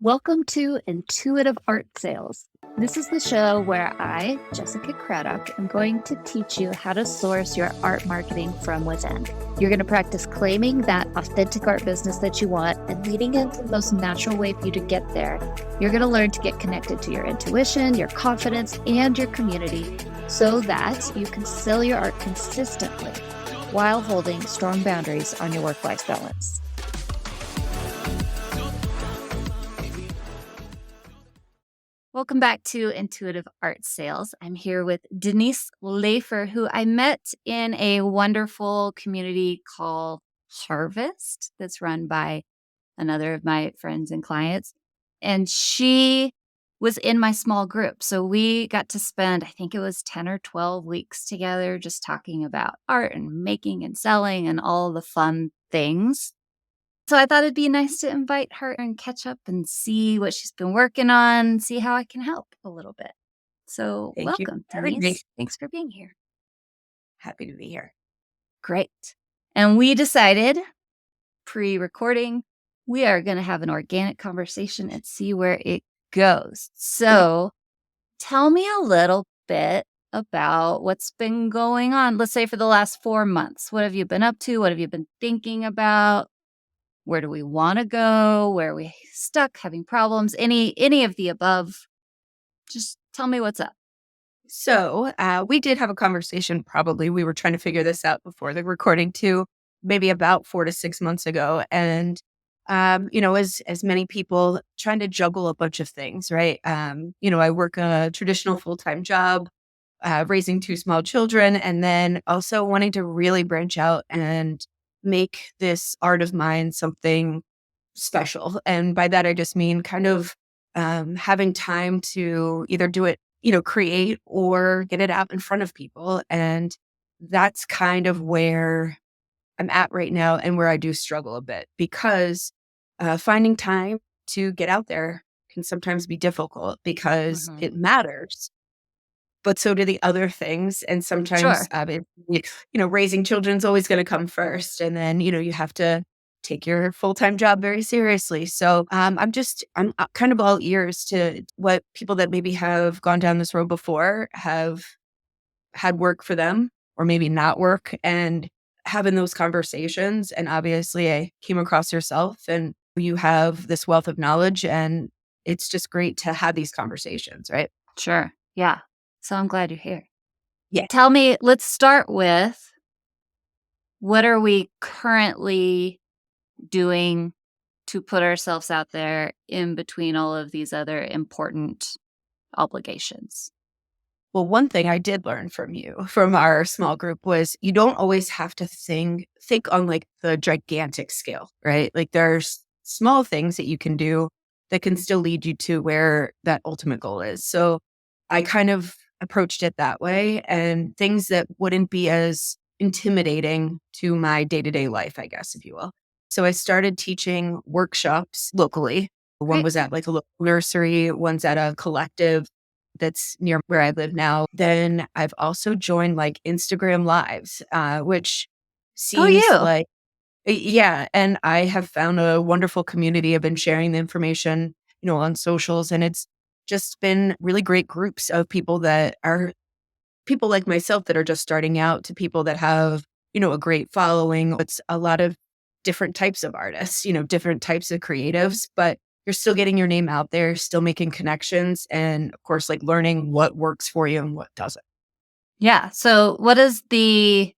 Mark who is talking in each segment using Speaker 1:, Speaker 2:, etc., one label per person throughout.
Speaker 1: Welcome to Intuitive Art Sales. This is the show where I, Jessica Craddock, am going to teach you how to source your art marketing from within. You're going to practice claiming that authentic art business that you want and leading into the most natural way for you to get there. You're going to learn to get connected to your intuition, your confidence, and your community so that you can sell your art consistently while holding strong boundaries on your work-life balance. Welcome back to Intuitive Art Sales. I'm here with Denise Lafer, who I met in a wonderful community called Harvest that's run by another of my friends and clients. And she was in my small group. So we got to spend, I think it was 10 or 12 weeks together, just talking about art and making and selling and all the fun things. So I thought it'd be nice to invite her and catch up and see what she's been working on, see how I can help a little bit. So
Speaker 2: Thank you
Speaker 1: welcome,
Speaker 2: for having me.
Speaker 1: Denise. Thanks for being here.
Speaker 2: Happy to be here.
Speaker 1: Great. And we decided pre-recording, we are going to have an organic conversation and see where it goes. So tell me a little bit about what's been going on, let's say for the last 4 months. What have you been up to? What have you been thinking about? Where do we want to go? Where are we stuck, having problems? Any of the above? Just tell me what's up.
Speaker 2: So we did have a conversation. Probably we were trying to figure this out before the recording too, maybe about 4 to 6 months ago. And as many people trying to juggle a bunch of things, right? I work a traditional full-time job, raising 2 small children, and then also wanting to really branch out and make this art of mine something special. And by that, I just mean kind of having time to either do it, create or get it out in front of people. And that's kind of where I'm at right now and where I do struggle a bit because finding time to get out there can sometimes be difficult because it matters. But so do the other things. And sometimes,
Speaker 1: Sure.
Speaker 2: raising children's always going to come first. And then, you have to take your full-time job very seriously. So I'm kind of all ears to what people that maybe have gone down this road before have had work for them or maybe not work and having those conversations. And obviously I came across yourself and you have this wealth of knowledge and it's just great to have these conversations, right?
Speaker 1: Sure. Yeah. So I'm glad you're here.
Speaker 2: Yeah.
Speaker 1: Tell me, let's start with what are we currently doing to put ourselves out there in between all of these other important obligations?
Speaker 2: Well, one thing I did learn from our small group was you don't always have to think on like the gigantic scale, right? Like there's small things that you can do that can still lead you to where that ultimate goal is. So I kind of approached it that way and things that wouldn't be as intimidating to my day-to-day life, I guess, if you will. So I started teaching workshops locally. One
Speaker 1: Great.
Speaker 2: was at like a local nursery, one's at a collective that's near where I live now. Then I've also joined like Instagram lives, which seems like, yeah. And I have found a wonderful community. I've been sharing the information, on socials, and it's just been really great groups of people that are people like myself that are just starting out to people that have, a great following. It's a lot of different types of artists, different types of creatives, but you're still getting your name out there, still making connections, and of course, like learning what works for you and what doesn't.
Speaker 1: Yeah. So what is the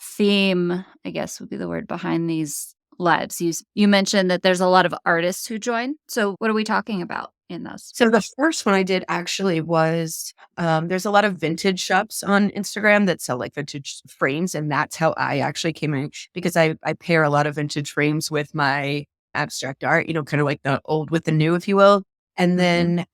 Speaker 1: theme, I guess would be the word, behind these lives? You mentioned that there's a lot of artists who join. So what are we talking about in those?
Speaker 2: So the first one I did actually was there's a lot of vintage shops on Instagram that sell like vintage frames. And that's how I actually came in because I pair a lot of vintage frames with my abstract art, kind of like the old with the new, if you will. And then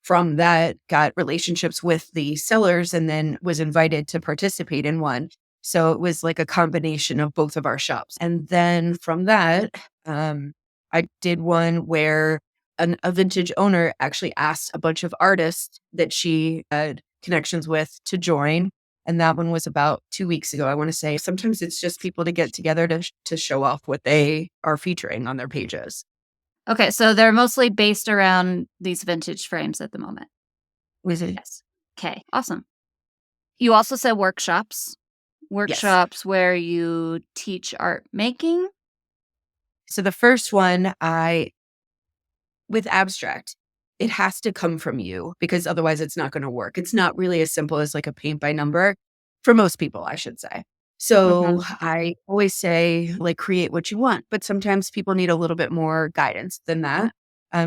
Speaker 2: from that, got relationships with the sellers and then was invited to participate in one. So it was like a combination of both of our shops. And then from that, I did one where a vintage owner actually asked a bunch of artists that she had connections with to join. And that one was about 2 weeks ago, I want to say. Sometimes it's just people to get together to show off what they are featuring on their pages.
Speaker 1: Okay, so they're mostly based around these vintage frames at the moment.
Speaker 2: Was it?
Speaker 1: Yes. Okay, awesome. You also said workshops.
Speaker 2: Yes.
Speaker 1: Workshops where you teach art making?
Speaker 2: So the first one, I with abstract, it has to come from you because otherwise it's not going to work. It's not really as simple as like a paint by number for most people, I should say. So
Speaker 1: Mhm.
Speaker 2: I always say, like, create what you want, but sometimes people need a little bit more guidance than that.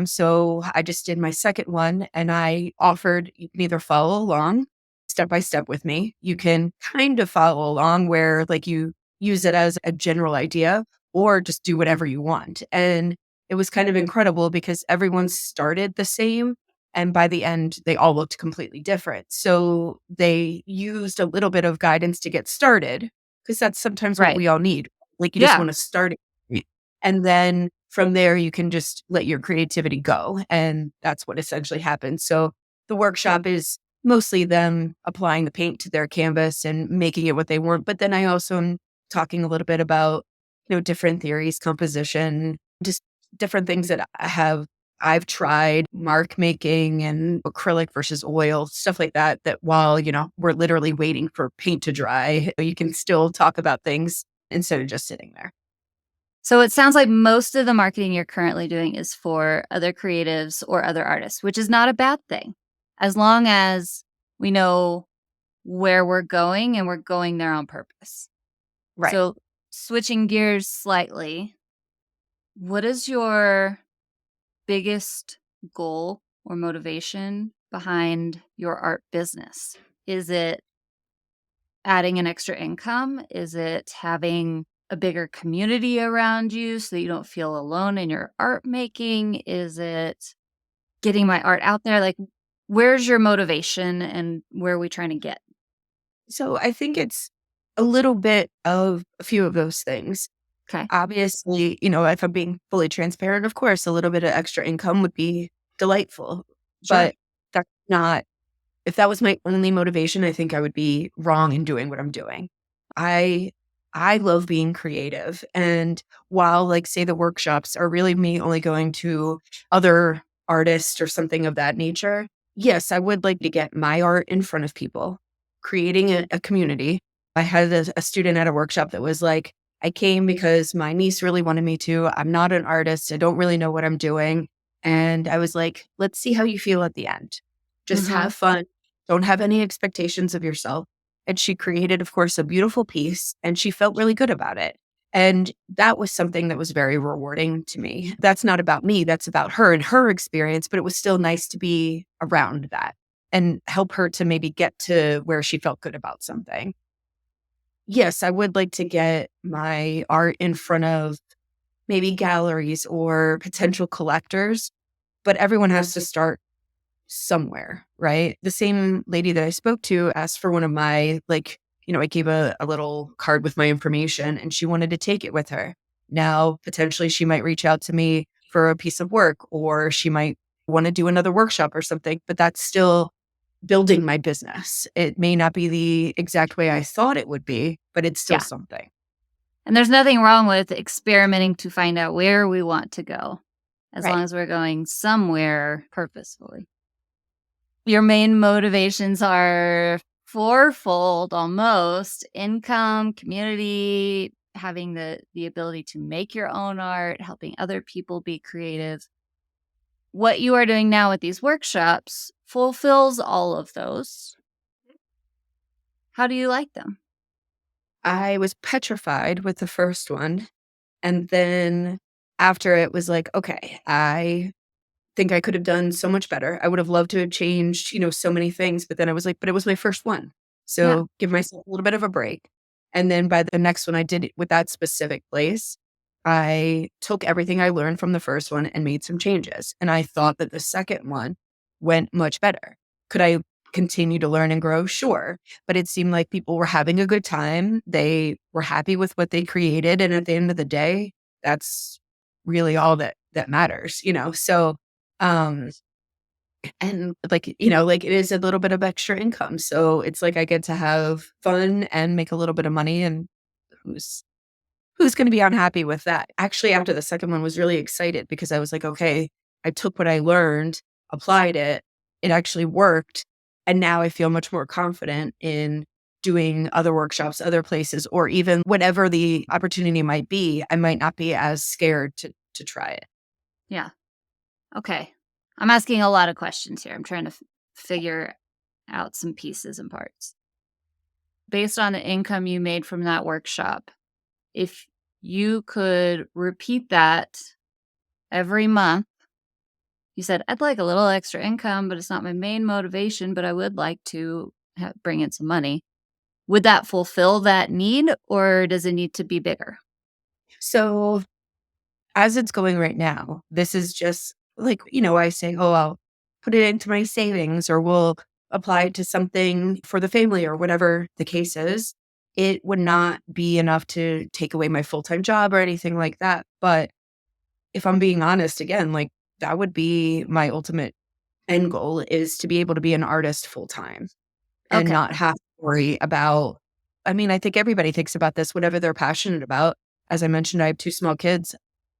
Speaker 2: So I just did my second one and I offered you can either follow along step by step with me. You can kind of follow along where like you use it as a general idea or just do whatever you want. And it was kind of incredible because everyone started the same, and by the end, they all looked completely different. So they used a little bit of guidance to get started because that's sometimes what
Speaker 1: Right.
Speaker 2: we all need. Like, you just
Speaker 1: Yeah.
Speaker 2: wanna start it, and then from there, you can just let your creativity go, and that's what essentially happens. So the workshop is mostly them applying the paint to their canvas and making it what they want, but then I also am talking a little bit about, different theories, composition, just different things that I've tried, mark making and acrylic versus oil, stuff like that, that while, we're literally waiting for paint to dry, you can still talk about things instead of just sitting there.
Speaker 1: So it sounds like most of the marketing you're currently doing is for other creatives or other artists, which is not a bad thing. As long as we know where we're going and we're going there on purpose.
Speaker 2: Right.
Speaker 1: So switching gears slightly, what is your biggest goal or motivation behind your art business? Is it adding an extra income? Is it having a bigger community around you so that you don't feel alone in your art making? Is it getting my art out there? Like, where's your motivation and where are we trying to get?
Speaker 2: So I think it's a little bit of a few of those things.
Speaker 1: Okay.
Speaker 2: Obviously, if I'm being fully transparent, of course, a little bit of extra income would be delightful,
Speaker 1: Sure.
Speaker 2: but that's not if that was my only motivation, I think I would be wrong in doing what I'm doing. I I love being creative, and while, like, say, the workshops are really me only going to other artists or something of that nature, yes, I would like to get my art in front of people, creating a community. I had a student at a workshop that was like, "I came because my niece really wanted me to. I'm not an artist. I don't really know what I'm doing." And I was like, "Let's see how you feel at the end. Just
Speaker 1: Mhm.
Speaker 2: have fun. Don't have any expectations of yourself." And she created, of course, a beautiful piece, and she felt really good about it. And that was something that was very rewarding to me. That's not about me, that's about her and her experience, but it was still nice to be around that and help her to maybe get to where she felt good about something. Yes, I would like to get my art in front of maybe galleries or potential collectors, but everyone has to start somewhere, right? The same lady that I spoke to asked for one of my, like, I gave a little card with my information and she wanted to take it with her. Now, potentially, she might reach out to me for a piece of work or she might want to do another workshop or something, but that's still building my business. It may not be the exact way I thought it would be, but it's still
Speaker 1: Yeah.
Speaker 2: something.
Speaker 1: And there's nothing wrong with experimenting to find out where we want to go, as long
Speaker 2: Right.
Speaker 1: as we're going somewhere purposefully. Your main motivations are fourfold almost: income, community, having the ability to make your own art, helping other people be creative. What you are doing now with these workshops fulfills all of those. How do you like them?
Speaker 2: I was petrified with the first one. And then after it was like, okay, I think I could have done so much better. I would have loved to have changed, so many things. But then I was like, but it was my first one.
Speaker 1: Yeah.
Speaker 2: So give myself a little bit of a break. And then by the next one I did it with that specific place, I took everything I learned from the first one and made some changes. And I thought that the second one went much better. Could I continue to learn and grow? Sure. But it seemed like people were having a good time. They were happy with what they created. And at the end of the day, that's really all that matters. So um, and like, like it is a little bit of extra income. So it's like I get to have fun and make a little bit of money and who's who's going to be unhappy with that? Actually, after the second one, was really excited because I was like, okay, I took what I learned, applied it, it actually worked. And now I feel much more confident in doing other workshops, other places, or even whatever the opportunity might be. I might not be as scared to try it.
Speaker 1: Yeah. Okay. I'm asking a lot of questions here. I'm trying to figure out some pieces and parts. Based on the income you made from that workshop, if you could repeat that every month, you said, I'd like a little extra income, but it's not my main motivation, but I would like to bring in some money. Would that fulfill that need or does it need to be bigger?
Speaker 2: So as it's going right now, this is just like, I say, oh, I'll put it into my savings or we'll apply it to something for the family or whatever the case is. It would not be enough to take away my full time job or anything like that. But if I'm being honest, again, like that would be my ultimate end goal is to be able to be an artist full time and
Speaker 1: Okay.
Speaker 2: not have to worry about. I mean, I think everybody thinks about this, whatever they're passionate about. As I mentioned, I have two small kids.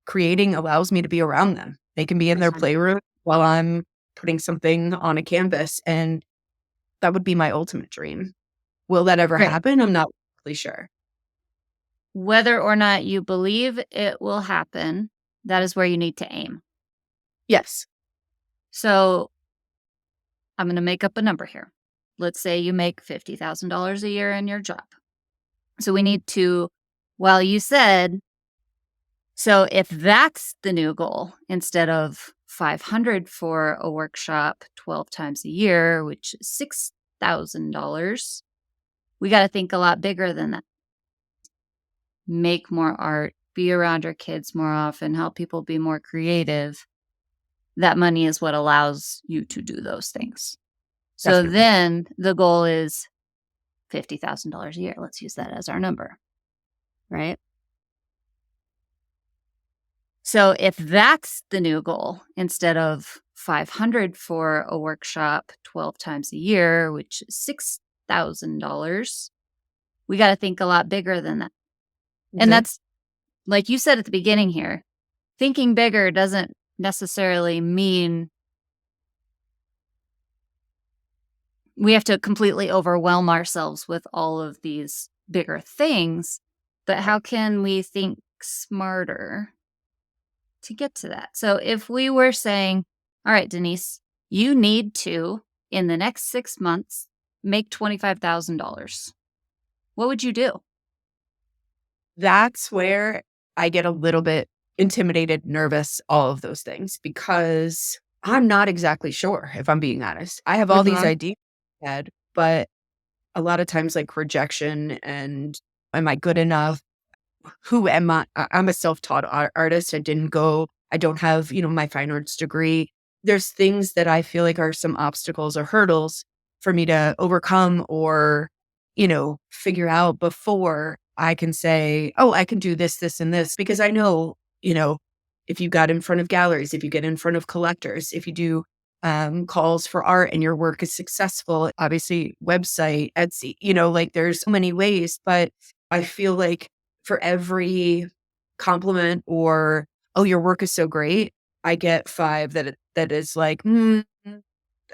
Speaker 2: Creating allows me to be around them. They can be in their
Speaker 1: Mhm.
Speaker 2: playroom while I'm putting something on a canvas. And that would be my ultimate dream. Will that ever
Speaker 1: Great.
Speaker 2: happen? I'm not really sure.
Speaker 1: Whether or not you believe it will happen, that is where you need to aim.
Speaker 2: Yes.
Speaker 1: So I'm going to make up a number here. Let's say you make $50,000 a year in your job. So we need to, well, you said, so if that's the new goal, instead of 500 for a workshop 12 times a year, which is $6,000, we got to think a lot bigger than that. Make more art, be around your kids more often, help people be more creative. That money is what allows you to do those things. So
Speaker 2: Definitely.
Speaker 1: then the goal is $50,000 a year. Let's use that as our number, right? So if that's the new goal, instead of 500 for a workshop 12 times a year, which is $6,000, we got to think a lot bigger than that. And
Speaker 2: Exactly.
Speaker 1: that's like you said at the beginning here, thinking bigger doesn't necessarily mean we have to completely overwhelm ourselves with all of these bigger things. But how can we think smarter to get to that? So if we were saying, all right, Denise, you need to, in the next 6 months, make $25,000, what would you do?
Speaker 2: That's where I get a little bit intimidated, nervous, all of those things, because I'm not exactly sure if I'm being honest. I have all these
Speaker 1: Mhm.
Speaker 2: ideas in my head, but a lot of times like rejection and am I good enough? Who am I? I'm a self-taught artist. I don't have, my fine arts degree. There's things that I feel like are some obstacles or hurdles for me to overcome or, figure out before I can say, oh, I can do this, this, and this. Because I know, if you got in front of galleries, if you get in front of collectors, if you do calls for art and your work is successful, obviously website, Etsy, like there's so many ways, but I feel like for every compliment or, "Oh, your work is so great," I get 5 that is like,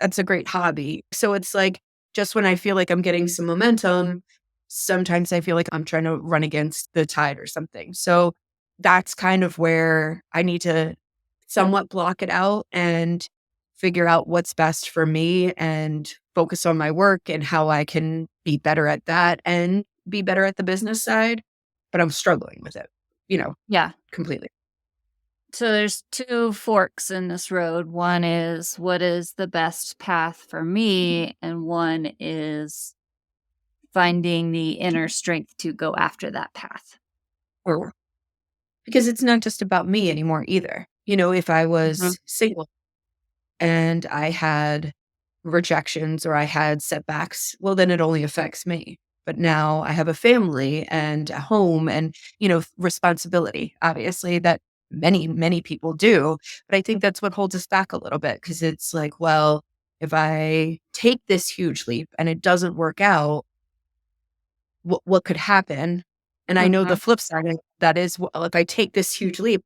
Speaker 2: that's a great hobby." So it's like, just when I feel like I'm getting some momentum, sometimes I feel like I'm trying to run against the tide or something. So that's kind of where I need to somewhat block it out and figure out what's best for me and focus on my work and how I can be better at that and be better at the business side, but I'm struggling with it,
Speaker 1: Yeah.
Speaker 2: completely.
Speaker 1: So there's two forks in this road. One is what is the best path for me, and one is finding the inner strength to go after that path.
Speaker 2: Or because it's not just about me anymore either. If I
Speaker 1: Mhm.
Speaker 2: was single and I had rejections or I had setbacks, well, then it only affects me. But now I have a family and a home and, responsibility, obviously, that many, many people do. But I think that's what holds us back a little bit because it's like, well, if I take this huge leap and it doesn't work out, what could happen? And I know the
Speaker 1: Mhm.
Speaker 2: flip side of that is, well, if I take this huge leap,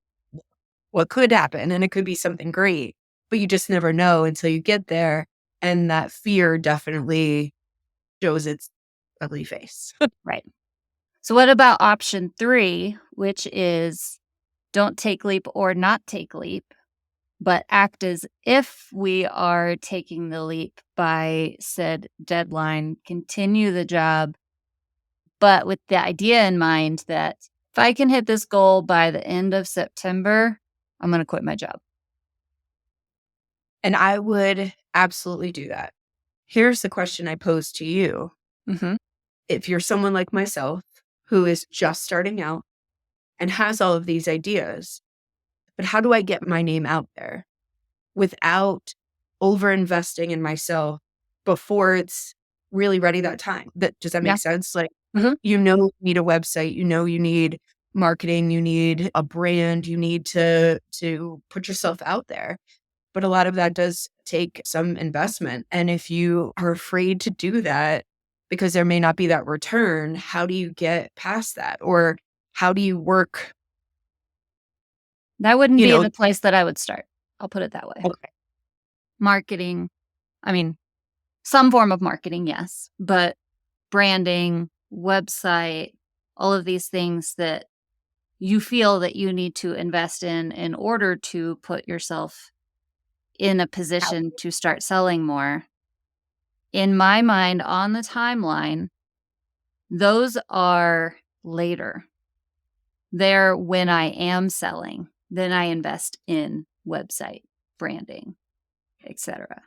Speaker 2: what could happen? And it could be something great, but you just never know until you get there. And that fear definitely shows its ugly face.
Speaker 1: Right. So what about option 3, which is don't take leap or not take leap, but act as if we are taking the leap by said deadline, continue the job, but with the idea in mind that if I can hit this goal by the end of September, I'm gonna quit my job.
Speaker 2: And I would absolutely do that. Here's the question I pose to you.
Speaker 1: Mhm.
Speaker 2: If you're someone like myself who is just starting out and has all of these ideas, but how do I get my name out there without over investing in myself before it's really ready that time? Does that
Speaker 1: Yeah.
Speaker 2: make sense? Like,
Speaker 1: Mhm.
Speaker 2: you need a website, you need marketing, you need a brand, you need to put yourself out there. But a lot of that does take some investment. And if you are afraid to do that because there may not be that return, how do you get past that? Or how do you work,
Speaker 1: That wouldn't
Speaker 2: you
Speaker 1: be
Speaker 2: know,
Speaker 1: the place that I would start. I'll put it that way.
Speaker 2: okay,
Speaker 1: Marketing, I mean, some form of marketing, yes, but branding, website, all of these things that you feel that you need to invest in order to put yourself in a
Speaker 2: how,
Speaker 1: position to start selling more. In my mind, on the timeline, those are later. They're when I am selling, then I invest in website, branding, etc.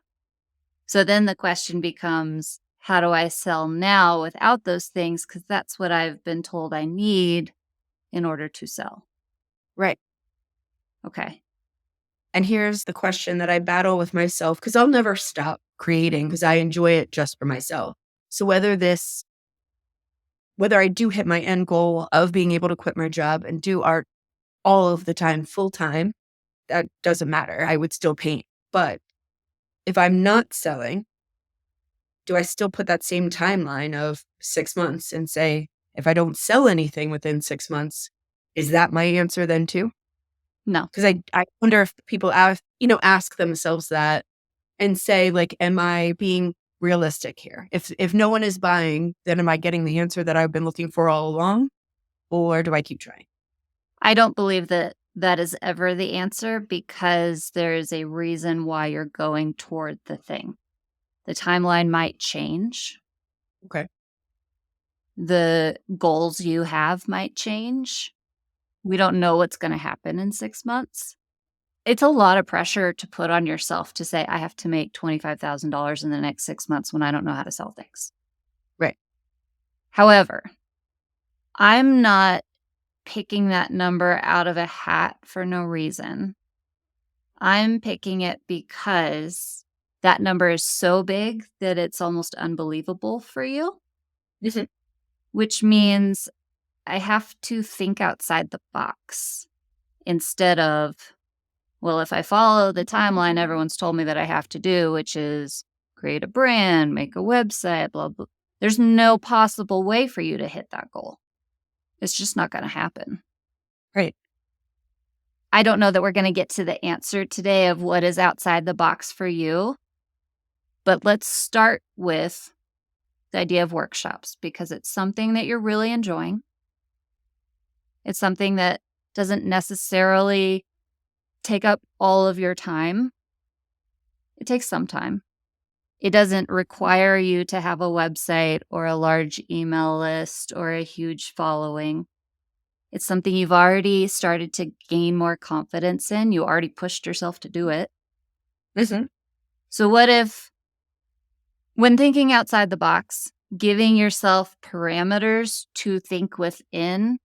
Speaker 1: So then the question becomes, how do I sell now without those things? Because that's what I've been told I need in order to sell.
Speaker 2: right.
Speaker 1: Okay.
Speaker 2: And here's the question that I battle with myself because I'll never stop creating because I enjoy it just for myself. So whether I do hit my end goal of being able to quit my job and do art all of the time, full time, that doesn't matter. I would still paint. But if I'm not selling, do I still put that same timeline of 6 months and say, if I don't sell anything within 6 months, is that my answer then too?
Speaker 1: No,
Speaker 2: Because I wonder if people ask themselves that and say, like, am I being realistic here? If no one is buying, then am I getting the answer that I've been looking for all along? Or do I keep trying?
Speaker 1: I don't believe that that is ever the answer because there is a reason why you're going toward the thing. The timeline might change.
Speaker 2: Okay.
Speaker 1: The goals you have might change. We don't know what's going to happen in 6 months. It's a lot of pressure to put on yourself to say, I have to make $25,000 in the next 6 months when I don't know how to sell things.
Speaker 2: Right.
Speaker 1: However, I'm not picking that number out of a hat for no reason. I'm picking it because that number is so big that it's almost unbelievable for you,
Speaker 2: Mhm.
Speaker 1: which means I have to think outside the box instead of, well, if I follow the timeline everyone's told me that I have to do, which is create a brand, make a website, blah, blah. There's no possible way for you to hit that goal. It's just not going to happen.
Speaker 2: Right.
Speaker 1: I don't know that we're going to get to the answer today of what is outside the box for you, but let's start with the idea of workshops because it's something that you're really enjoying. It's something that doesn't necessarily take up all of your time. It takes some time. It doesn't require you to have a website or a large email list or a huge following. It's something you've already started to gain more confidence in. You already pushed yourself to do it.
Speaker 2: Mhm.
Speaker 1: So, what if, when thinking outside the box, giving yourself parameters to think within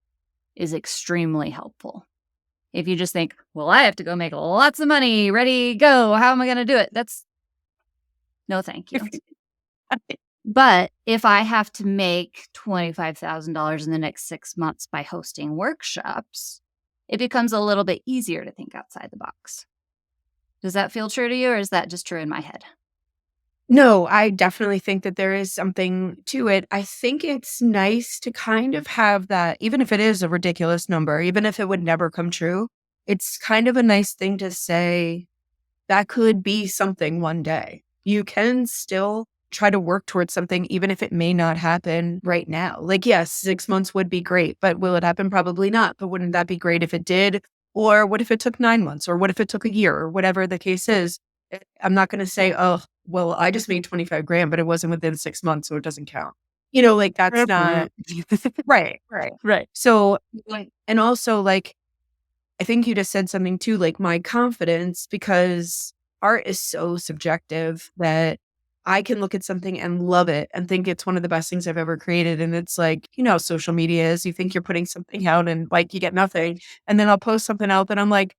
Speaker 1: is extremely helpful? If you just think, well, I have to go make lots of money, ready, go. How am I going to do it? That's no, thank you. But if I have to make $25,000 in the next 6 months by hosting workshops, it becomes a little bit easier to think outside the box. Does that feel true to you, or is that just true in my head?
Speaker 2: No, I definitely think that there is something to it. I think it's nice to kind of have that, even if it is a ridiculous number, even if it would never come true, it's kind of a nice thing to say that could be something one day. You can still try to work towards something, even if it may not happen right now. Like, yes, 6 months would be great, but will it happen? Probably not. But wouldn't that be great if it did? Or what if it took 9 months? Or what if it took a year? Or whatever the case is. I'm not going to say, oh, well, I just made 25 grand, but it wasn't within 6 months, so it doesn't count. Like that's not right. Right. Right. So, and also like, I think you just said something too, like my confidence, because art is so subjective that I can look at something and love it and think it's one of the best things I've ever created. And it's like, how social media is. You think you're putting something out and like you get nothing. And then I'll post something out that I'm like,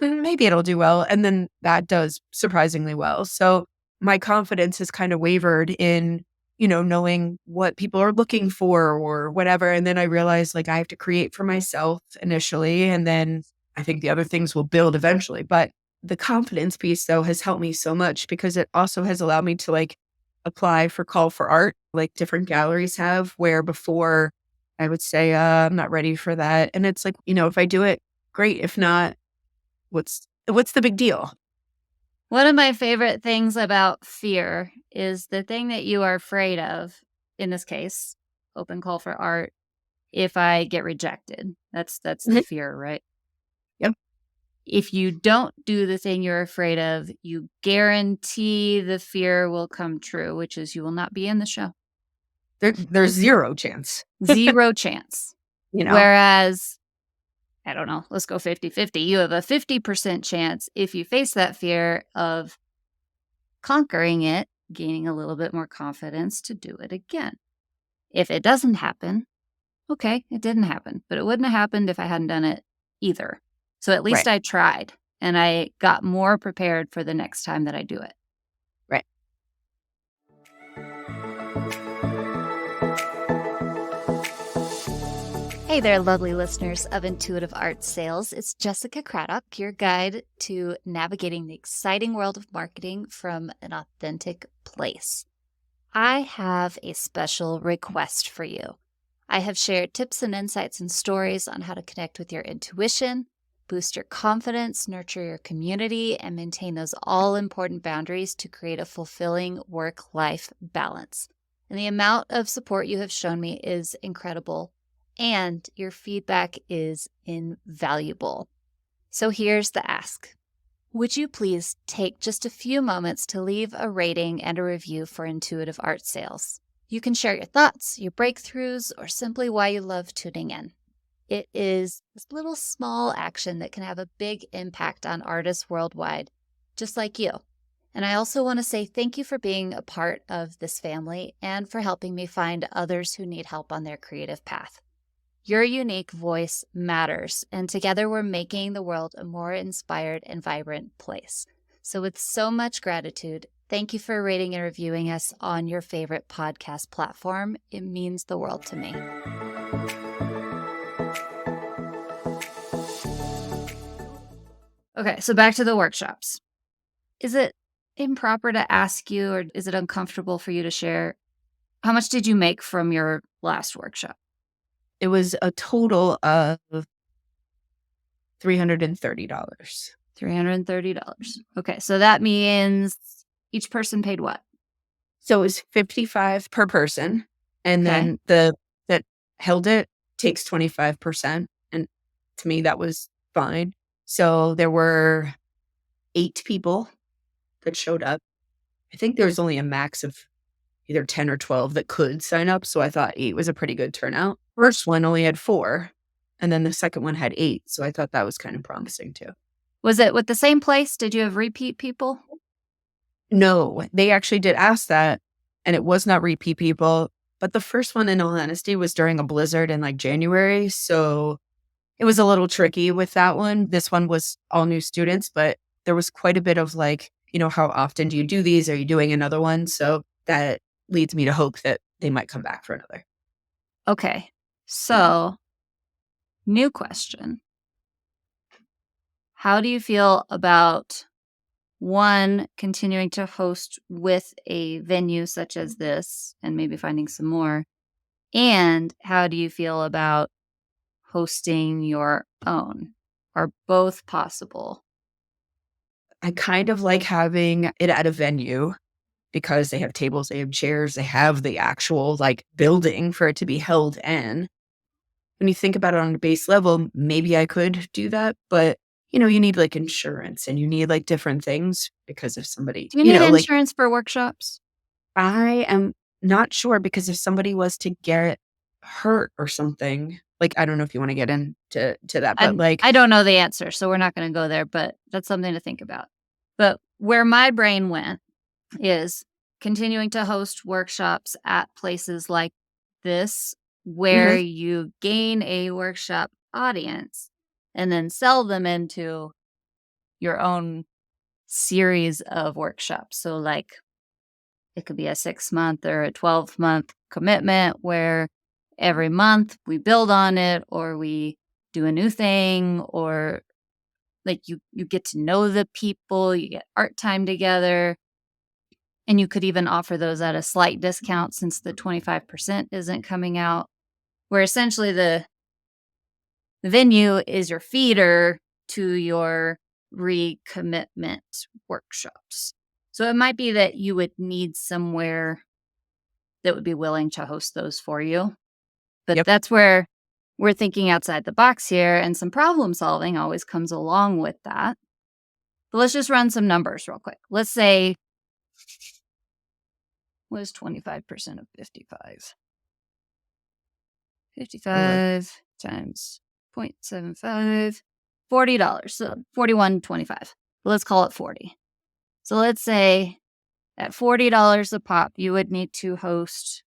Speaker 2: maybe it'll do well. And then that does surprisingly well. So my confidence has kind of wavered in, knowing what people are looking for or whatever. And then I realized like I have to create for myself initially. And then I think the other things will build eventually. But the confidence piece though has helped me so much because it also has allowed me to like apply for call for art, like different galleries have, where before I would say, I'm not ready for that. And it's like, if I do it, great. If not, what's the big deal?
Speaker 1: One of my favorite things about fear is the thing that you are afraid of, in this case, open call for art, if I get rejected. That's the
Speaker 2: Mhm.
Speaker 1: fear, right?
Speaker 2: Yep.
Speaker 1: If you don't do the thing you're afraid of, you guarantee the fear will come true, which is you will not be in the show.
Speaker 2: There's zero chance,
Speaker 1: 0 chance.
Speaker 2: you know?
Speaker 1: Whereas, I don't know, let's go 50-50. You have a 50% chance if you face that fear of conquering it, gaining a little bit more confidence to do it again. If it doesn't happen, okay, it didn't happen, but it wouldn't have happened if I hadn't done it either. So at least
Speaker 2: Right,
Speaker 1: I tried and I got more prepared for the next time that I do it.
Speaker 2: right.
Speaker 1: Hey there, lovely listeners of Intuitive Art Sales. It's Jessica Craddock, your guide to navigating the exciting world of marketing from an authentic place. I have a special request for you. I have shared tips and insights and stories on how to connect with your intuition, boost your confidence, nurture your community, and maintain those all important boundaries to create a fulfilling work life balance. And the amount of support you have shown me is incredible, and your feedback is invaluable. So here's the ask. Would you please take just a few moments to leave a rating and a review for Intuitive Art Sales? You can share your thoughts, your breakthroughs, or simply why you love tuning in. It is this little small action that can have a big impact on artists worldwide, just like you. And I also want to say thank you for being a part of this family and for helping me find others who need help on their creative path. Your unique voice matters, and together we're making the world a more inspired and vibrant place. So, with so much gratitude, thank you for rating and reviewing us on your favorite podcast platform. It means the world to me. Okay, so back to the workshops. Is it improper to ask you, or is it uncomfortable for you to share? How much did you make from your last workshop?
Speaker 2: It was a total of $330.
Speaker 1: $330. Okay, so that means each person paid what?
Speaker 2: So it was 55 per person, and
Speaker 1: Okay.
Speaker 2: then the that held it takes 25%, and to me, that was fine. So there were 8 people that showed up. I think there was only a max of either 10 or 12 that could sign up, so I thought 8 was a pretty good turnout. First one only had 4, and then the second one had 8, so I thought that was kind of promising too.
Speaker 1: Was it with the same place? Did you have repeat people?
Speaker 2: No, they actually did ask that, and it was not repeat people, but the first one, in all honesty, was during a blizzard in, like, January, so it was a little tricky with that one. This one was all new students, but there was quite a bit of, like, how often do you do these? Are you doing another one? So that leads me to hope that they might come back for another.
Speaker 1: Okay. So, new question. How do you feel about One, continuing to host with a venue such as this and maybe finding some more? And how do you feel about hosting your own? Are both possible?
Speaker 2: I kind of like having it at a venue because they have tables, they have chairs, they have the actual like building for it to be held in. When you think about it on a base level, maybe I could do that, but you need like insurance and you need like different things because if somebody,
Speaker 1: Do you need insurance for workshops?
Speaker 2: I am not sure because if somebody was to get hurt or something, like I don't know if you want to get into that, but like
Speaker 1: I don't know the answer, so we're not gonna go there, but that's something to think about. But where my brain went is continuing to host workshops at places like this, where
Speaker 2: mhm,
Speaker 1: you gain a workshop audience and then sell them into your own series of workshops. So, like, it could be a 6-month or a 12-month commitment where every month we build on it or we do a new thing, or like you get to know the people, you get art time together, and you could even offer those at a slight discount since the 25% isn't coming out, where essentially the venue is your feeder to your recommitment workshops. So it might be that you would need somewhere that would be willing to host those for you. But
Speaker 2: yep,
Speaker 1: that's where we're thinking outside the box here, and some problem solving always comes along with that. But let's just run some numbers real quick. Let's say, what is 25% of 55?
Speaker 2: or
Speaker 1: 55 times 0.75, $40. So 41.25. Let's call it 40. So let's say at $40 a pop, you would need to host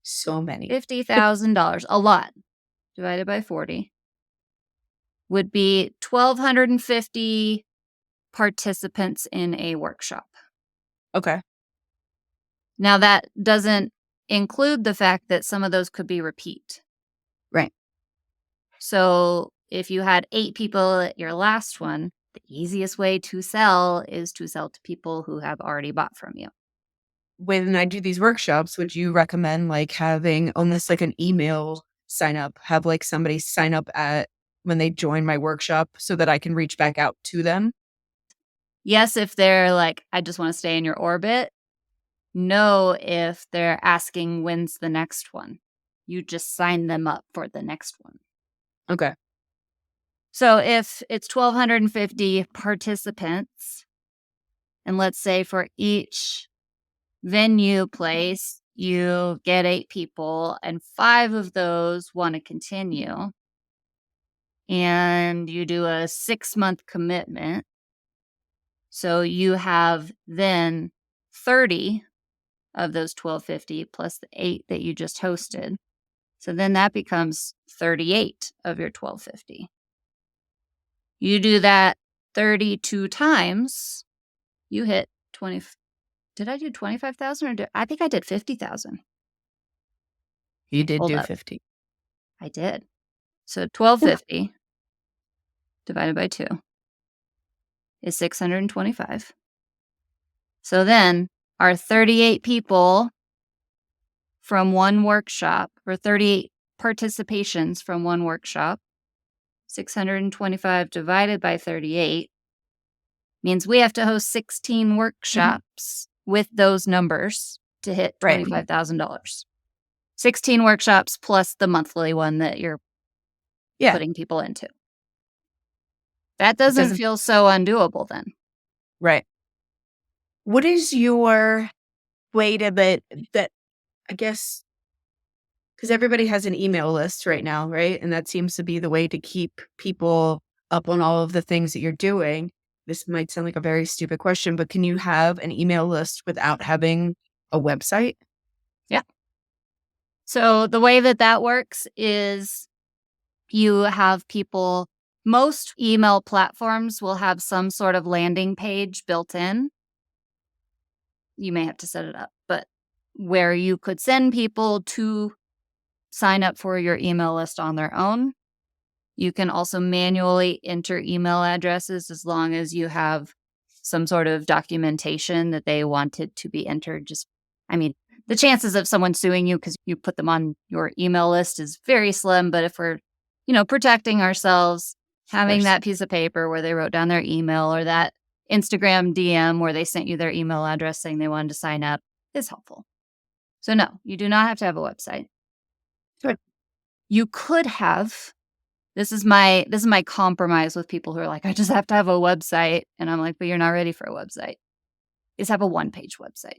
Speaker 2: so many.
Speaker 1: $50,000. A lot divided by 40 would be 1,250 participants in a workshop.
Speaker 2: Okay,
Speaker 1: Now, that doesn't include the fact that some of those could be repeat.
Speaker 2: right.
Speaker 1: So, if you had 8 people at your last one, the easiest way to sell is to sell to people who have already bought from you.
Speaker 2: When I do these workshops, would you recommend like having almost like an email sign up, have like somebody sign up at when they join my workshop so that I can reach back out to them?
Speaker 1: Yes, if they're like, I just want to stay in your orbit. No, if they're asking when's the next one. You just sign them up for the next one.
Speaker 2: Okay.
Speaker 1: So if it's 1,250 participants, and let's say for each venue place, you get 8 people, and 5 of those want to continue, and you do a 6-month commitment. So you have then 30 of those 1,250 plus the 8 that you just hosted. So then that becomes 38 of your 1,250. You do that 32 times, you hit 20. Did I do 25,000 or I think I did 50,000.
Speaker 2: You did
Speaker 1: Hold
Speaker 2: do
Speaker 1: up.
Speaker 2: 50.
Speaker 1: I did. So
Speaker 2: Yeah.
Speaker 1: 1,250 divided by 2 is 625. So then our 38 people from one workshop, or 38 participations from one workshop, 625 divided by 38 means we have to host 16
Speaker 2: Mhm.
Speaker 1: workshops with those numbers to hit
Speaker 2: Right.
Speaker 1: $25,000. 16 workshops plus the monthly one that you're
Speaker 2: Yeah.
Speaker 1: putting people into. That
Speaker 2: It
Speaker 1: doesn't
Speaker 2: doesn't
Speaker 1: feel so undoable then.
Speaker 2: right. What is your way to that I guess because everybody has an email list right now, right? And that seems to be the way to keep people up on all of the things that you're doing. This might sound like a very stupid question, but can you have an email list without having a website?
Speaker 1: Yeah. So the way that that works is you have people, most email platforms will have some sort of landing page built in. You may have to set it up, but where you could send people to sign up for your email list on their own. You can also manually enter email addresses as long as you have some sort of documentation that they wanted to be entered. I mean, the chances of someone suing you because you put them on your email list is very slim. But if we're, protecting ourselves,
Speaker 2: Of
Speaker 1: having
Speaker 2: course.
Speaker 1: that piece of paper where they wrote down their email or that Instagram DM where they sent you their email address saying they wanted to sign up is helpful. So, no, you do not have to have a website.
Speaker 2: Good.
Speaker 1: You could have. This is my compromise with people who are like, I just have to have a website. And I'm like, but you're not ready for a website. Is have a one-page website.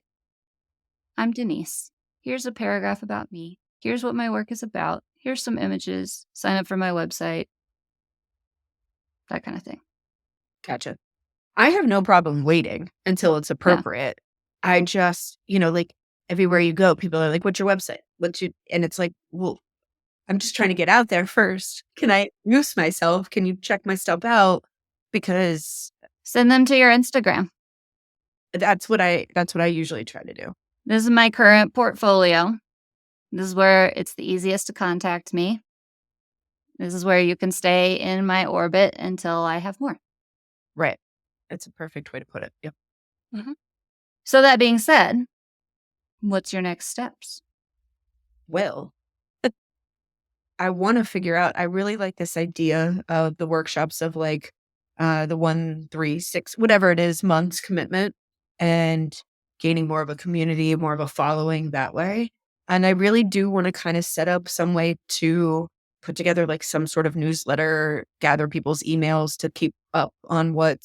Speaker 1: I'm Denise. Here's a paragraph about me. Here's what my work is about. Here's some images. Sign up for my website. That kind of thing.
Speaker 2: Gotcha. I have no problem waiting until it's
Speaker 1: Yeah.
Speaker 2: appropriate. I just, like everywhere you go, people are like, what's your website? And it's like, well, I'm just trying to get out there first. Can I use myself? Can you check my stuff out? Because
Speaker 1: Send them to your Instagram.
Speaker 2: that's what I usually try to do.
Speaker 1: This is my current portfolio. This is where it's the easiest to contact me. This is where you can stay in my orbit until I have more.
Speaker 2: Right. It's a perfect way to put it. Yep.
Speaker 1: Mhm. So that being said, what's your next steps?
Speaker 2: Well, I want to figure out, I really like this idea of the workshops of like the 1, 3, 6, whatever it is, months commitment and gaining more of a community, more of a following that way. And I really do want to kind of set up some way to put together like some sort of newsletter, gather people's emails to keep up on what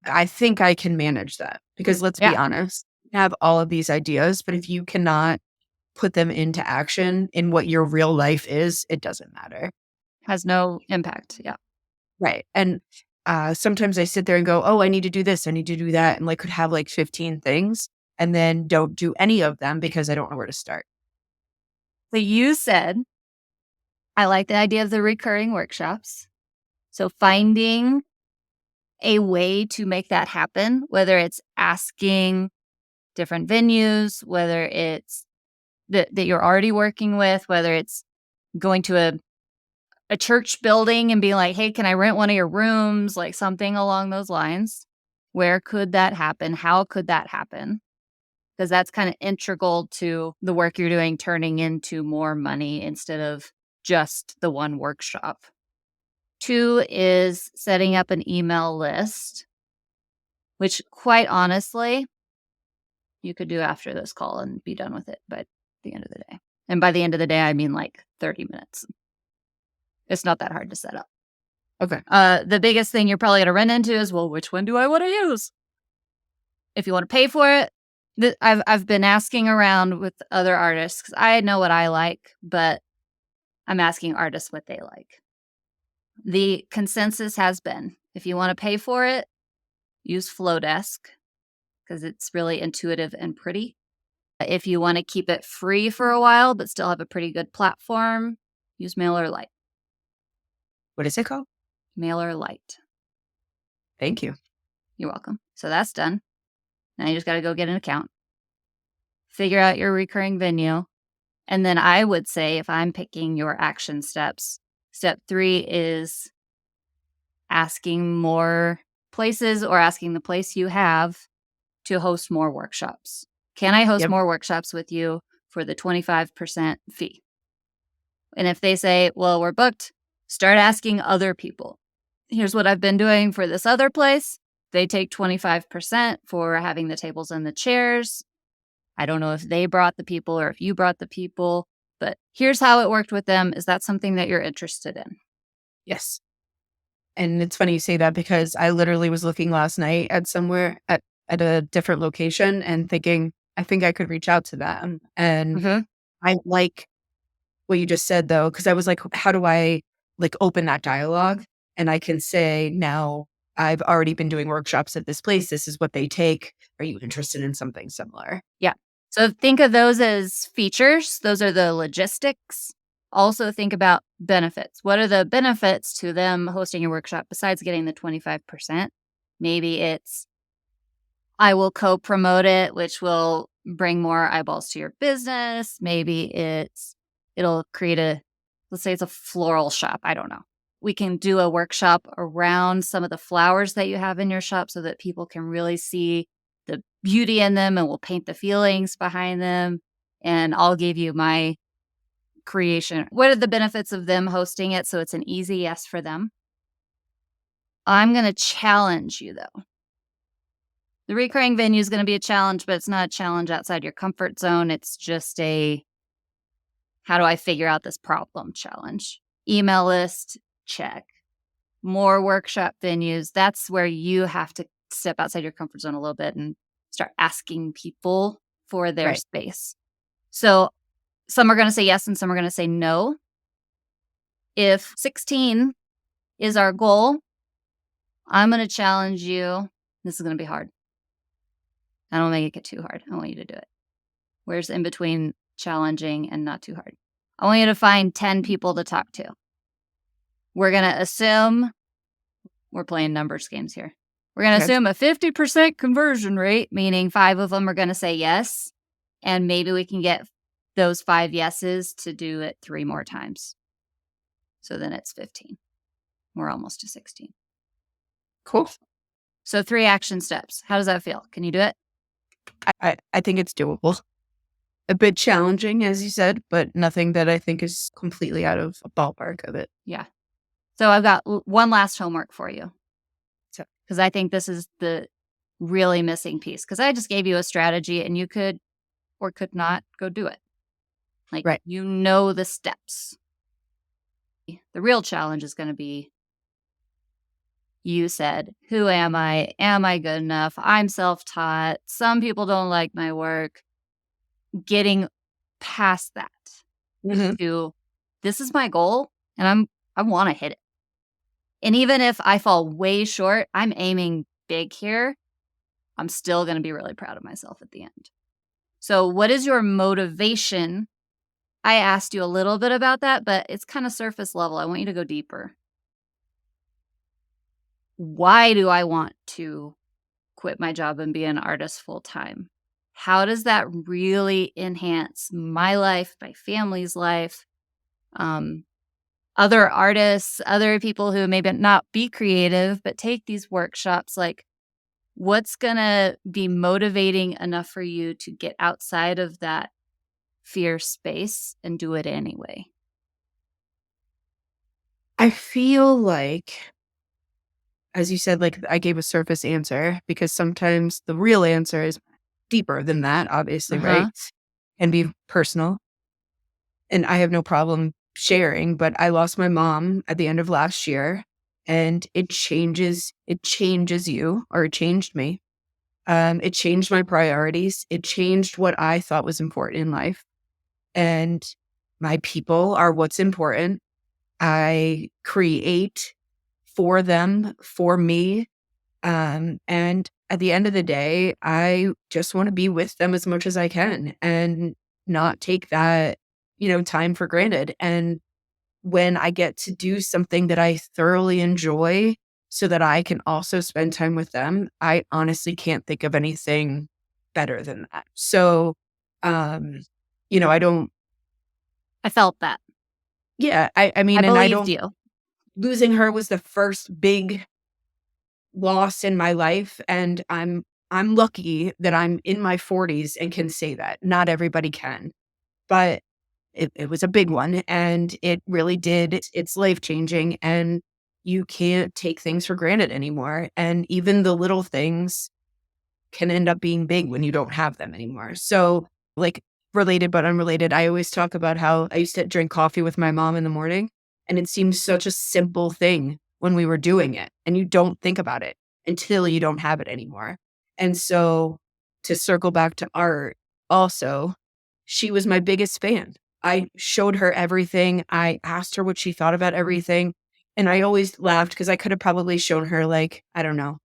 Speaker 2: I think I can manage that. Because let's be
Speaker 1: Yeah,
Speaker 2: honest, you have all of these ideas, but if you cannot put them into action in what your real life is, it doesn't matter.
Speaker 1: has no impact. Yeah.
Speaker 2: Right. And sometimes I sit there and go, oh, I need to do this, I need to do that. And like could have like 15 things and then don't do any of them because I don't know where to start.
Speaker 1: So you said, I like the idea of the recurring workshops. So finding a way to make that happen, whether it's asking different venues, whether it's that you're already working with, whether it's going to a church building and being like, hey, can I rent one of your rooms? Like something along those lines. Where could that happen? How could that happen? Because that's kind of integral to the work you're doing turning into more money instead of just the one workshop. 2 is setting up an email list, which quite honestly, you could do after this call and be done with it by the end of the day. And by the end of the day, I mean like 30 minutes. It's not that hard to set up.
Speaker 2: Okay.
Speaker 1: The biggest thing you're probably going to run into is, well, which one do I want to use? If you want to pay for it, I've been asking around with other artists because I know what I like, but I'm asking artists what they like. The consensus has been, if you want to pay for it, use Flowdesk because it's really intuitive and pretty. If you want to keep it free for a while but still have a pretty good platform, use MailerLite.
Speaker 2: What is it called?
Speaker 1: MailerLite.
Speaker 2: Thank you.
Speaker 1: You're welcome. So that's done. Now you just got to go get an account, figure out your recurring venue. And then I would say, if I'm picking your action steps, step 3 is asking more places or asking the place you have to host more workshops. Can I host
Speaker 2: Yep.
Speaker 1: more workshops with you for the 25% fee? And if they say, well, we're booked, start asking other people. Here's what I've been doing for this other place. They take 25% for having the tables and the chairs. I don't know if they brought the people or if you brought the people, but here's how it worked with them. Is that something that you're interested in?
Speaker 2: Yes. And it's funny you say that because I literally was looking last night at somewhere at a different location and thinking, I think I could reach out to them. And
Speaker 1: Mm-hmm.
Speaker 2: I like what you just said though, because I was like, how do I like open that dialogue? And I can say now I've already been doing workshops at this place. This is what they take. Are you interested in something similar?
Speaker 1: Yeah. So think of those as features. Those are the logistics. Also think about benefits. What are the benefits to them hosting your workshop besides getting the 25%? Maybe it's I will co-promote it, which will bring more eyeballs to your business. Maybe it'll create let's say it's a floral shop. I don't know. we can do a workshop around some of the flowers that you have in your shop so that people can really see the beauty in them, and we'll paint the feelings behind them. And I'll give you my creation. What are the benefits of them hosting it so it's an easy yes for them? I'm going to challenge you though. The recurring venue is going to be a challenge, but it's not a challenge outside your comfort zone. It's just a how do I figure out this problem challenge. Email list, check. More workshop venues. That's where you have to step outside your comfort zone a little bit and start asking people for their
Speaker 2: Right.
Speaker 1: space. So some are going to say yes and some are going to say no. If 16 is our goal, I'm going to challenge you. This is going to be hard. I don't make it too hard. I want you to do it. Where's in between challenging and not too hard? I want you to find 10 people to talk to. We're going to assume we're playing numbers games here. We're going to
Speaker 2: Okay.
Speaker 1: assume a 50% conversion rate, meaning 5 of them are going to say yes. And maybe we can get those 5 yeses to do it 3 more times. So then it's 15. We're almost to 16.
Speaker 2: Cool.
Speaker 1: So 3 action steps. How does that feel? Can you do it?
Speaker 2: I think it's doable. A bit challenging, as you said, but nothing that I think is completely out of a ballpark of it.
Speaker 1: Yeah. So I've got one last homework for you.
Speaker 2: So,
Speaker 1: Because I think this is the really missing piece. Because I just gave you a strategy and you could or could not go do it. Like,
Speaker 2: right.
Speaker 1: you know the steps. The real challenge is going to be, you said, who am I? Am I good enough? I'm self-taught. Some people don't like my work. Getting past that
Speaker 2: Mhm.
Speaker 1: to, this is my goal and I want to hit it. And even if I fall way short, I'm aiming big here. I'm still going to be really proud of myself at the end. So what is your motivation? I asked you a little bit about that, but it's kind of surface level. I want you to go deeper. Why do I want to quit my job and be an artist full time? How does that really enhance my life, my family's life, other artists, other people who maybe not be creative, but take these workshops? Like, what's going to be motivating enough for you to get outside of that fear space and do it anyway?
Speaker 2: I feel like, as you said, like I gave a surface answer because sometimes the real answer is deeper than that, obviously, right?
Speaker 1: Uh-huh.
Speaker 2: And be personal. And I have no problem sharing, but I lost my mom at the end of last year and it changes you, or it changed me. It changed my priorities. It changed what I thought was important in life. And my people are what's important. I create for them, for me. And at the end of the day, I just want to be with them as much as I can and not take that, time for granted. And when I get to do something that I thoroughly enjoy so that I can also spend time with them, I honestly can't think of anything better than that. So, um, I don't,
Speaker 1: I felt that.
Speaker 2: yeah, I
Speaker 1: I
Speaker 2: mean, and I
Speaker 1: believed
Speaker 2: don't,
Speaker 1: you.
Speaker 2: losing her was the first big loss in my life. And I'm lucky that I'm in my 40s and can say that. Not everybody can, but it was a big one, and it really did. It's life changing, and you can't take things for granted anymore. And even the little things can end up being big when you don't have them anymore. So, like, related but unrelated, I always talk about how I used to drink coffee with my mom in the morning, and it seems such a simple thing when we were doing it. And you don't think about it until you don't have it anymore. And so, to circle back to art, also, she was my biggest fan. I showed her everything. I asked her what she thought about everything. And I always laughed because I could have probably shown her, like, I don't know,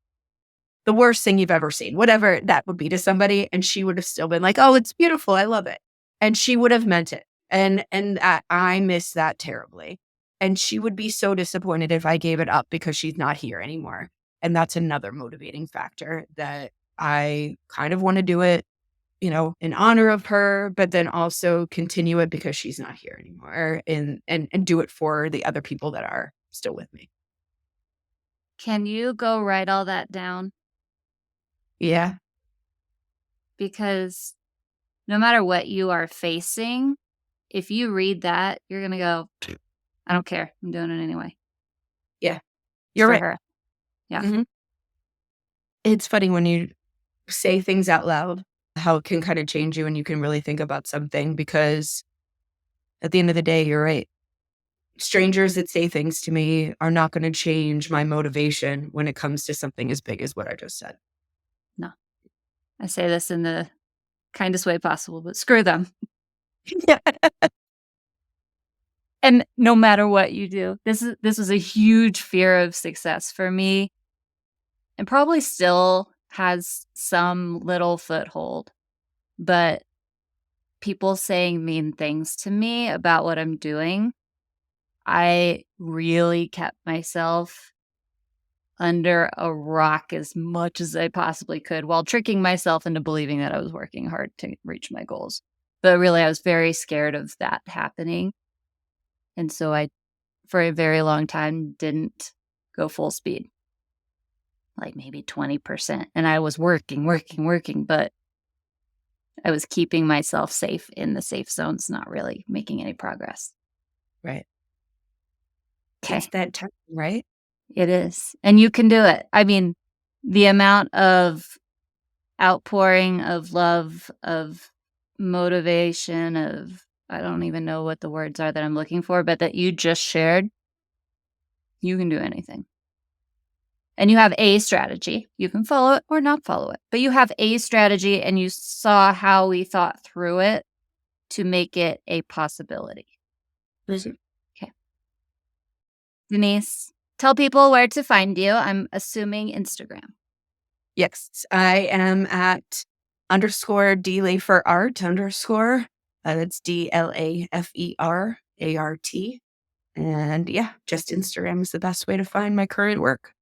Speaker 2: the worst thing you've ever seen, whatever that would be to somebody. And she would have still been like, oh, it's beautiful. I love it. And she would have meant it. And I miss that terribly. And she would be so disappointed if I gave it up because she's not here anymore. And that's another motivating factor that I kind of want to do it, in honor of her, but then also continue it because she's not here anymore, and do it for the other people that are. still with me.
Speaker 1: Can you go write all that down?
Speaker 2: Yeah.
Speaker 1: Because no matter what you are facing, if you read that, you're gonna go, I don't care. I'm doing it anyway.
Speaker 2: Yeah.
Speaker 1: It's
Speaker 2: You're
Speaker 1: for
Speaker 2: right.
Speaker 1: her. Yeah.
Speaker 2: Mhm. It's funny when you say things out loud, how it can kind of change you and you can really think about something because at the end of the day, you're right. Strangers that say things to me are not going to change my motivation when it comes to something as big as what I just said.
Speaker 1: No. I say this in the kindest way possible, but screw them.
Speaker 2: Yeah.
Speaker 1: And no matter what you do, this was a huge fear of success for me and probably still has some little foothold. But people saying mean things to me about what I'm doing, I really kept myself under a rock as much as I possibly could while tricking myself into believing that I was working hard to reach my goals. But really, I was very scared of that happening. And so I, for a very long time, didn't go full speed, like maybe 20%. And I was working, but I was keeping myself safe in the safe zones, not really making any progress.
Speaker 2: Right. It's
Speaker 1: Okay.
Speaker 2: that time, right?
Speaker 1: It is. And you can do it. I mean, the amount of outpouring of love, of motivation, of I don't even know what the words are that I'm looking for, but that you just shared, you can do anything. And you have a strategy. You can follow it or not follow it, but you have a strategy and you saw how we thought through it to make it a possibility.
Speaker 2: Mhm.
Speaker 1: Okay. Denise, tell people where to find you. I'm assuming Instagram.
Speaker 2: Yes, I am at _DLafer art _ that's DLAFERART. And yeah, just Instagram is the best way to find my current work.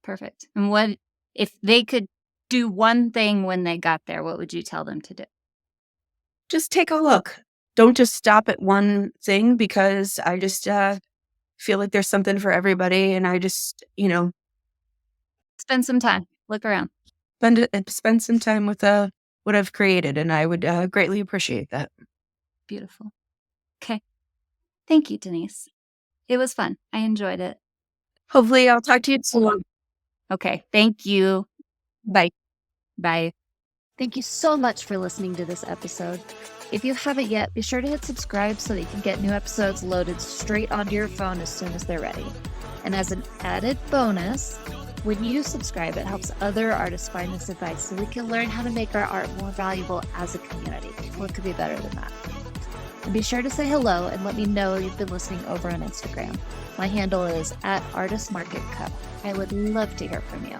Speaker 1: Perfect. And what if they could do one thing when they got there, what would you tell them to do?
Speaker 2: Just take a look. Don't just stop at one thing because I just feel like there's something for everybody. And I just,
Speaker 1: Spend some time. Look around.
Speaker 2: spend some time with what I've created. And I would greatly appreciate that.
Speaker 1: Beautiful. Okay. Thank you, Denise. It was fun. I enjoyed it.
Speaker 2: Hopefully, I'll talk to you soon.
Speaker 1: Okay. Thank you.
Speaker 2: Bye.
Speaker 1: Bye. Thank you so much for listening to this episode. If you haven't yet, be sure to hit subscribe so that you can get new episodes loaded straight onto your phone as soon as they're ready. And as an added bonus, when you subscribe, it helps other artists find this advice so we can learn how to make our art more valuable as a community. What could be better than that? And be sure to say hello and let me know you've been listening over on Instagram. My handle is @ArtistMarketCo. I would love to hear from you.